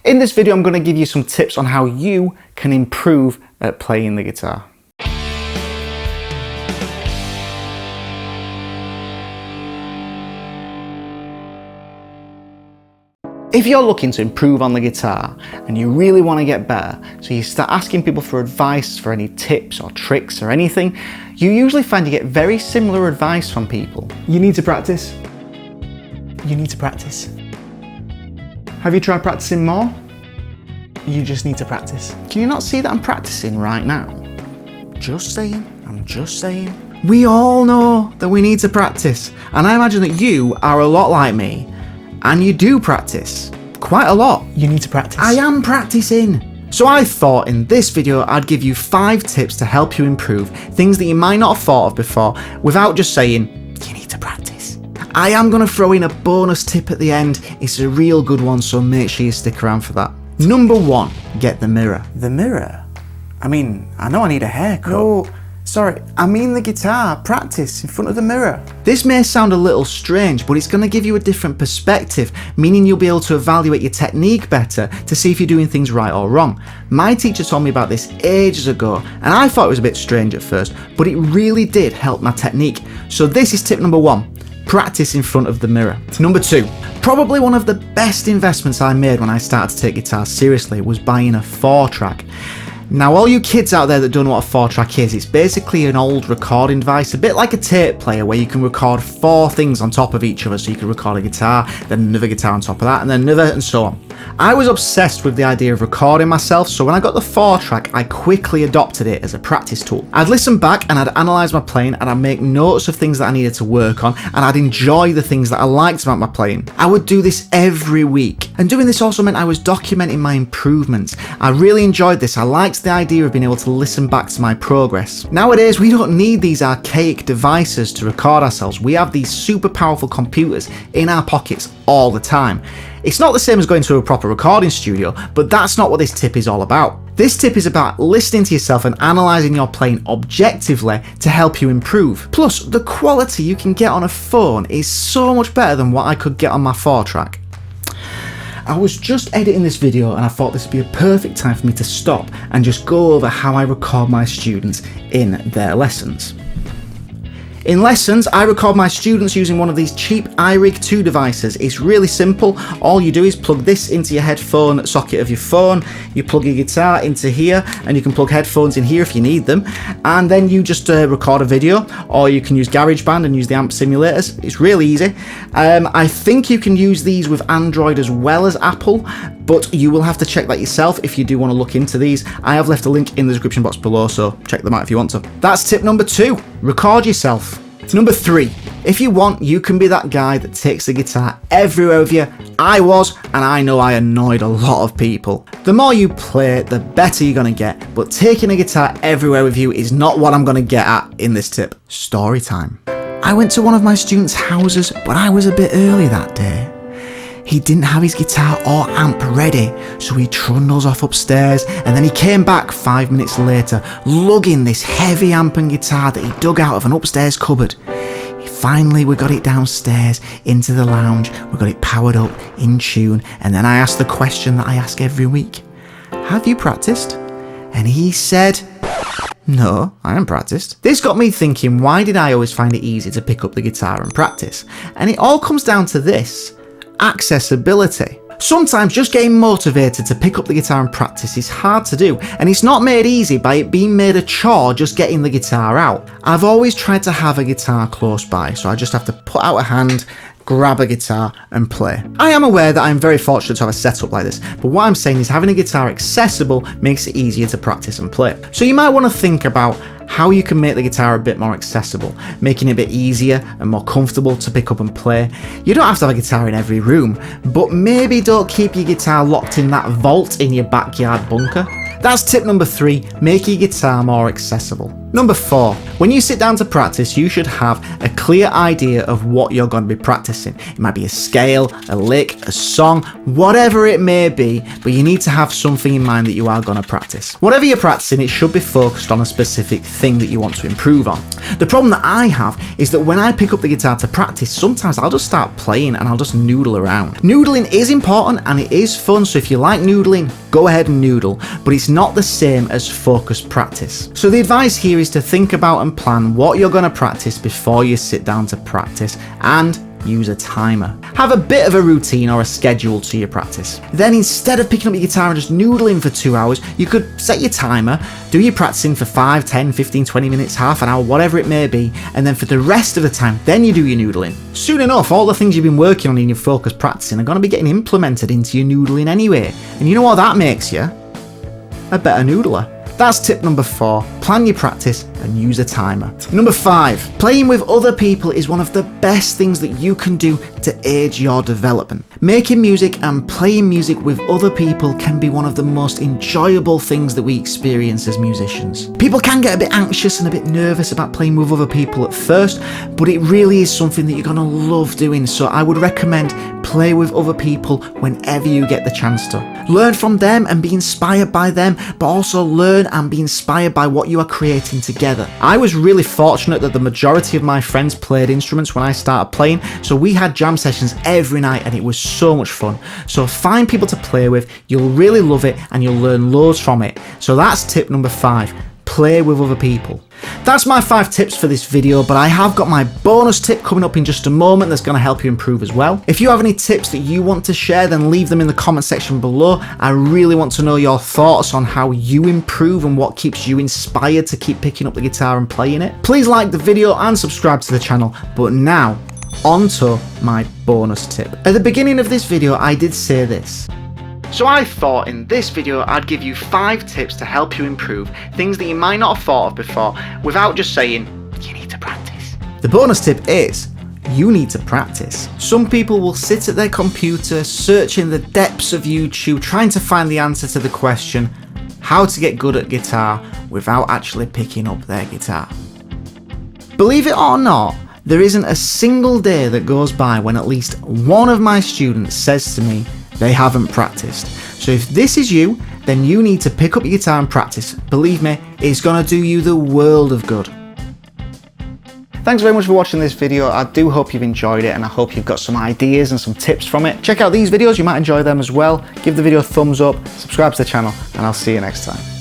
In this video, I'm going to give you some tips on how you can improve at playing the guitar. If you're looking to improve on the guitar and you really want to get better, so you start asking people for advice, for any tips or tricks or anything, you usually find you get very similar advice from people. You need to practice. You need to practice. Have you tried practicing more? You just need to practice. Can you not see that I'm practicing right now? Just saying, I'm just saying. We all know that we need to practice, and I imagine that you are a lot like me. And you do practice, quite a lot. You need to practice. I am practicing. So I thought in this video I'd give you 5 tips to help you improve, things that you might not have thought of before, without just saying, you need to practice. I am going to throw in a bonus tip at the end. It's a real good one, so make sure you stick around for that. Number 1, get the mirror. The mirror? I mean, I know I need a haircut. No, sorry, I mean the guitar. Practice in front of the mirror. This may sound a little strange, but it's going to give you a different perspective, meaning you'll be able to evaluate your technique better to see if you're doing things right or wrong. My teacher told me about this ages ago, and I thought it was a bit strange at first, but it really did help my technique. So this is tip number 1. Practice in front of the mirror. Number 2, probably one of the best investments I made when I started to take guitar seriously was buying a 4-track. Now, all you kids out there that don't know what a 4-track is, it's basically an old recording device, a bit like a tape player where you can record 4 things on top of each other. So you can record a guitar, then another guitar on top of that, and then another, and so on. I was obsessed with the idea of recording myself, so when I got the 4-track, I quickly adopted it as a practice tool. I'd listen back and I'd analyse my playing, and I'd make notes of things that I needed to work on, and I'd enjoy the things that I liked about my playing. I would do this every week, and doing this also meant I was documenting my improvements. I really enjoyed this. I liked the idea of being able to listen back to my progress. Nowadays, we don't need these archaic devices to record ourselves. We have these super powerful computers in our pockets all the time. It's not the same as going to a proper recording studio, but that's not what this tip is all about. This tip is about listening to yourself and analysing your playing objectively to help you improve. Plus, the quality you can get on a phone is so much better than what I could get on my 4-track. I was just editing this video and I thought this would be a perfect time for me to stop and just go over how I record my students in their lessons. In lessons, I record my students using one of these cheap iRig 2 devices. It's really simple. All you do is plug this into your headphone socket of your phone, you plug your guitar into here, and you can plug headphones in here if you need them, and then you just record a video, or you can use GarageBand and use the amp simulators. It's really easy. I think you can use these with Android as well as Apple, but you will have to check that yourself if you do want to look into these. I have left a link in the description box below, so check them out if you want to. That's tip number 2, record yourself. Number 3, if you want, you can be that guy that takes the guitar everywhere with you. I was, and I know I annoyed a lot of people. The more you play, the better you're going to get, but taking a guitar everywhere with you is not what I'm going to get at in this tip. Story time. I went to one of my students' houses, but I was a bit early that day. He didn't have his guitar or amp ready, so he trundles off upstairs, and then he came back 5 minutes later, lugging this heavy amp and guitar that he dug out of an upstairs cupboard. Finally, we got it downstairs into the lounge, we got it powered up, in tune, and then I asked the question that I ask every week. Have you practiced? And he said, no, I haven't practiced. This got me thinking, why did I always find it easy to pick up the guitar and practice? And it all comes down to this. Accessibility. Sometimes just getting motivated to pick up the guitar and practice is hard to do, and it's not made easy by it being made a chore just getting the guitar out. I've always tried to have a guitar close by, so I just have to put out a hand, grab a guitar and play. I am aware that I'm very fortunate to have a setup like this, but what I'm saying is having a guitar accessible makes it easier to practice and play. So you might want to think about how you can make the guitar a bit more accessible, making it a bit easier and more comfortable to pick up and play. You don't have to have a guitar in every room, but maybe don't keep your guitar locked in that vault in your backyard bunker. That's tip number 3, make your guitar more accessible. Number 4, when you sit down to practice, you should have a clear idea of what you're going to be practicing. It might be a scale, a lick, a song, whatever it may be, but you need to have something in mind that you are going to practice. Whatever you're practicing, it should be focused on a specific thing that you want to improve on. The problem that I have is that when I pick up the guitar to practice, sometimes I'll just start playing and I'll just noodle around. Noodling is important and it is fun, so if you like noodling, go ahead and noodle, but it's not the same as focused practice. So the advice here is to think about and plan what you're going to practice before you sit down to practice, and use a timer. Have a bit of a routine or a schedule to your practice. Then instead of picking up your guitar and just noodling for 2 hours, you could set your timer, do your practicing for 5, 10, 15, 20 minutes, half an hour, whatever it may be, and then for the rest of the time, then you do your noodling. Soon enough, all the things you've been working on in your focused practicing are going to be getting implemented into your noodling anyway. And you know what that makes you? A better noodler. That's tip number 4, plan your practice and use a timer. Number 5, playing with other people is one of the best things that you can do to aid your development. Making music and playing music with other people can be one of the most enjoyable things that we experience as musicians. People can get a bit anxious and a bit nervous about playing with other people at first, but it really is something that you're gonna love doing, so I would recommend play with other people whenever you get the chance to. Learn from them and be inspired by them, but also learn and be inspired by what you are creating together. I was really fortunate that the majority of my friends played instruments when I started playing, so we had jam sessions every night and it was so much fun. So find people to play with, you'll really love it and you'll learn loads from it. So that's tip number 5. Play with other people. That's my 5 tips for this video, but I have got my bonus tip coming up in just a moment that's going to help you improve as well. If you have any tips that you want to share, then leave them in the comment section below. I really want to know your thoughts on how you improve and what keeps you inspired to keep picking up the guitar and playing it. Please like the video and subscribe to the channel, but now on to my bonus tip. At the beginning of this video, I did say this. So I thought in this video I'd give you 5 tips to help you improve things that you might not have thought of before without just saying, you need to practice. The bonus tip is, you need to practice. Some people will sit at their computer, searching the depths of YouTube, trying to find the answer to the question, how to get good at guitar without actually picking up their guitar. Believe it or not, there isn't a single day that goes by when at least one of my students says to me, they haven't practiced. So if this is you, then you need to pick up your guitar and practice. Believe me, it's gonna do you the world of good. Thanks very much for watching this video. I do hope you've enjoyed it and I hope you've got some ideas and some tips from it. Check out these videos, you might enjoy them as well. Give the video a thumbs up, subscribe to the channel, and I'll see you next time.